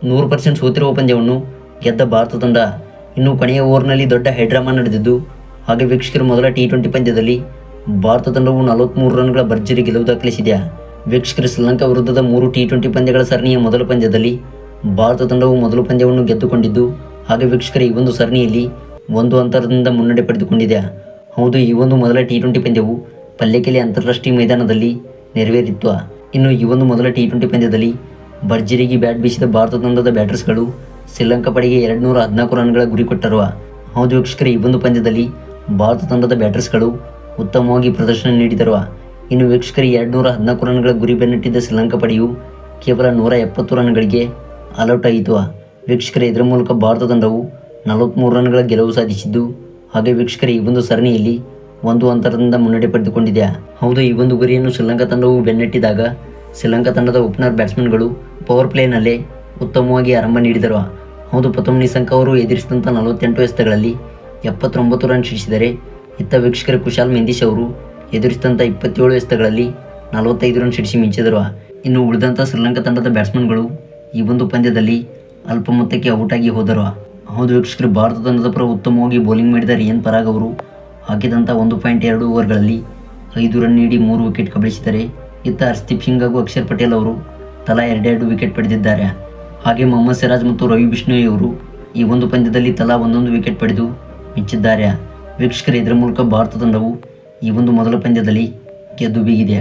100% ಸೋತಿರುವ ಪಂದ್ಯವನ್ನು ಗೆದ್ದ ಭಾರತ ತಂಡ. ಇನ್ನು ಕೊನೆಯ ಓವರ್ನಲ್ಲಿ ದೊಡ್ಡ ಹೈಡ್ರಾಮಾ ನಡೆದಿದ್ದು, ಹಾಗೆ ವೀಕ್ಷಕರ ಮೊದಲ T20 ಪಂದ್ಯದಲ್ಲಿ ಭಾರತ ತಂಡವು 43 ರನ್ಗಳ ಭರ್ಜರಿ ಗೆಲುವು ದಾಖಲಿಸಿದೆ. ವೀಕ್ಷಕರು ಶ್ರೀಲಂಕಾ ವಿರುದ್ಧದ 3 T20 ಪಂದ್ಯಗಳ ಸರಣಿಯ ಮೊದಲ ಪಂದ್ಯದಲ್ಲಿ ಭಾರತ ತಂಡವು ಮೊದಲ ಪಂದ್ಯವನ್ನು ಗೆದ್ದುಕೊಂಡಿದ್ದು, ಹಾಗೆ ವೀಕ್ಷಕರ ಈ ಒಂದು ಸರಣಿಯಲ್ಲಿ 1 ಅಂತರದಿಂದ ಮುನ್ನಡೆ ಪಡೆದುಕೊಂಡಿದೆ. ಹೌದು, ಈ ಒಂದು ಮೊದಲ T20 ಪಂದ್ಯವು ಪಲ್ಲೆಕೆಲೆ ಅಂತಾರಾಷ್ಟ್ರೀಯ ಮೈದಾನದಲ್ಲಿ ನೆರವೇರಿತ್ತು. ಇನ್ನು ಈ ಒಂದು ಮೊದಲ T20 ಪಂದ್ಯದಲ್ಲಿ ಭರ್ಜರಿಗೆ ಬ್ಯಾಟ್ ಬೀಸಿದ ಭಾರತ ತಂಡದ ಬ್ಯಾಟರ್ಸ್ಗಳು ಶ್ರೀಲಂಕಾ ಪಡೆಗೆ 214 ರನ್ಗಳ ಗುರಿ ಕೊಟ್ಟರು. ಹೌದು ವೀಕ್ಷಕರೇ, ಈ ಒಂದು ಪಂದ್ಯದಲ್ಲಿ ಭಾರತ ತಂಡದ ಬ್ಯಾಟರ್ಸ್ಗಳು ಉತ್ತಮವಾಗಿ ಪ್ರದರ್ಶನ ನೀಡಿದರು. ಇನ್ನು ವೀಕ್ಷಕರೇ, 214 ರನ್ಗಳ ಗುರಿ ಬೆನ್ನಟ್ಟಿದ್ದ ಶ್ರೀಲಂಕಾ ಪಡೆಯು ಕೇವಲ 170 ರನ್ಗಳಿಗೆ ಆಲ್ಔಟ್ ಆಯಿತು. ವೀಕ್ಷಕರೇ, ಇದರ ಮೂಲಕ ಭಾರತ ತಂಡವು 43 ರನ್ಗಳ ಗೆಲುವು ಸಾಧಿಸಿದ್ದು, ಹಾಗೆ ವೀಕ್ಷಕರೇ ಈ ಒಂದು ಸರಣಿಯಲ್ಲಿ 1 ಅಂತರದಿಂದ ಮುನ್ನಡೆ ಪಡೆದುಕೊಂಡಿದೆ. ಹೌದು, ಈ ಒಂದು ಗುರಿಯನ್ನು ಶ್ರೀಲಂಕಾ ತಂಡವು ಬೆನ್ನಟ್ಟಿದಾಗ ಶ್ರೀಲಂಕಾ ತಂಡದ ಓಪನರ್ ಬ್ಯಾಟ್ಸ್ಮನ್ಗಳು ಪವರ್ ಪ್ಲೇನಲ್ಲೇ ಉತ್ತಮವಾಗಿ ಆರಂಭ ನೀಡಿದರು. ಹೌದು, ಪ್ರಥಮ್ ನಿಶಾಂಕ್ ಅವರು ಎದುರಿಸಿದಂಥ 48 ಎಸೆತಗಳಲ್ಲಿ 79 ರನ್ ಸಿಡಿಸಿದರೆ, ಇತ್ತ ವೀಕ್ಷಕರ ಕುಶಾಲ್ ಮೆಂದಿಶ್ ಅವರು ಎದುರಿಸಿದಂಥ 27 ಎಸೆತಗಳಲ್ಲಿ 45 ರನ್ ಸಿಡಿಸಿ ಮಿಂಚಿದರು. ಇನ್ನು ಉಳಿದಂಥ ಶ್ರೀಲಂಕಾ ತಂಡದ ಬ್ಯಾಟ್ಸ್ಮನ್ಗಳು ಈ ಒಂದು ಪಂದ್ಯದಲ್ಲಿ ಅಲ್ಪ ಮೊತ್ತಕ್ಕೆ ಔಟ್ ಆಗಿ ಹೋದರು. ಹೌದು ವೀಕ್ಷಕರು, ಭಾರತ ತಂಡದ ಪರ ಉತ್ತಮವಾಗಿ ಬೌಲಿಂಗ್ ಮಾಡಿದ ರಿಯಾನ್ ಪರಾಗ್ ಅವರು ಹಾಕಿದಂಥ 1.2 ಓವರ್ಗಳಲ್ಲಿ 5 ರನ್ ನೀಡಿ 3 ವಿಕೆಟ್ ಕಬಳಿಸಿದರೆ, ಇತ್ತ ಹರ್ಷದೀಪ್ ಸಿಂಗ್ ಹಾಗೂ ಅಕ್ಷರ್ ಪಟೇಲ್ ಅವರು ತಲಾ 2 ವಿಕೆಟ್ ಪಡೆದಿದ್ದಾರೆ. ಹಾಗೆ ಮೊಹಮ್ಮದ್ ಸಿರಾಜ್ ಮತ್ತು ರವಿ ಬಿಷ್ಣೋಯ್ ಅವರು ಈ ಒಂದು ಪಂದ್ಯದಲ್ಲಿ ತಲಾ 1 ವಿಕೆಟ್ ಪಡೆದು ಮಿಂಚಿದ್ದಾರೆ. ವೀಕ್ಷಕರೇ, ಇದರ ಮೂಲಕ ಭಾರತ ತಂಡವು ಈ ಒಂದು ಮೊದಲ ಪಂದ್ಯದಲ್ಲಿ ಗೆದ್ದು ಬೀಗಿದೆ.